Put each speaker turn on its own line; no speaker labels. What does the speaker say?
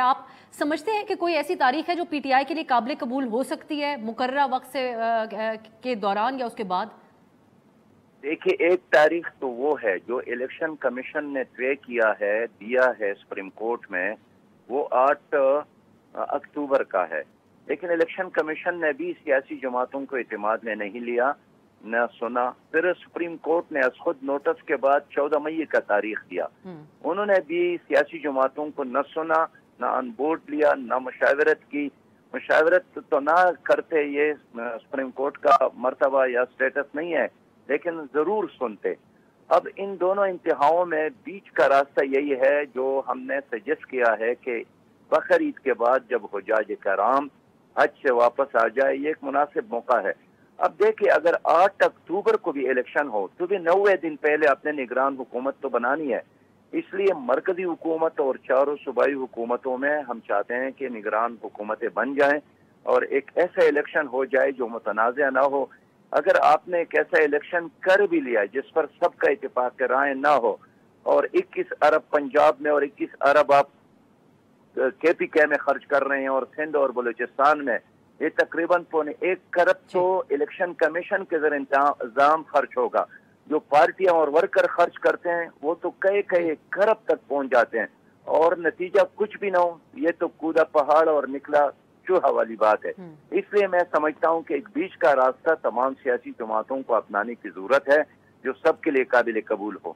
آپ سمجھتے ہیں کہ کوئی ایسی تاریخ ہے جو پی ٹی آئی کے لیے قابل قبول ہو سکتی ہے مقررہ وقت کے دوران یا اس کے بعد؟
دیکھیے، ایک تاریخ تو وہ ہے جو الیکشن کمیشن نے طے کیا ہے، دیا ہے سپریم کورٹ میں، وہ 8 اکتوبر کا ہے۔ لیکن الیکشن کمیشن نے بھی سیاسی جماعتوں کو اعتماد میں نہیں لیا، نہ سنا۔ پھر سپریم کورٹ نے از خود نوٹس کے بعد 14 مئی کا تاریخ دیا۔ انہوں نے بھی سیاسی جماعتوں کو نہ سنا، نہ آن بورڈ لیا، نہ مشاورت کی۔ مشاورت تو نہ کرتے، یہ سپریم کورٹ کا مرتبہ یا سٹیٹس نہیں ہے، لیکن ضرور سنتے۔ اب ان دونوں انتہاؤں میں بیچ کا راستہ یہی ہے جو ہم نے سجیسٹ کیا ہے کہ بقرعید کے بعد جب حجاج کرام حج سے واپس آ جائے، یہ ایک مناسب موقع ہے۔ اب دیکھیں، اگر 8 اکتوبر کو بھی الیکشن ہو تو بھی 90 دن پہلے اپنے نگران حکومت تو بنانی ہے۔ اس لیے مرکزی حکومت اور چاروں صوبائی حکومتوں میں ہم چاہتے ہیں کہ نگران حکومتیں بن جائیں اور ایک ایسا الیکشن ہو جائے جو متنازع نہ ہو۔ اگر آپ نے ایک ایسا الیکشن کر بھی لیا جس پر سب کا اتفاق رائے نہ ہو، اور 21 ارب پنجاب میں اور 21 ارب آپ کے پی کے میں خرچ کر رہے ہیں، اور سندھ اور بلوچستان میں یہ تقریباً 1.25 ارب تو الیکشن کمیشن کے ذریعے انتظام خرچ ہوگا۔ جو پارٹیاں اور ورکر خرچ کرتے ہیں وہ تو کئی ارب تک پہنچ جاتے ہیں، اور نتیجہ کچھ بھی نہ ہو، یہ تو کودا پہاڑ اور نکلا چوہا والی بات ہے۔ اس لیے میں سمجھتا ہوں کہ ایک بیچ کا راستہ تمام سیاسی جماعتوں کو اپنانے کی ضرورت ہے جو سب کے لیے قابل قبول ہو۔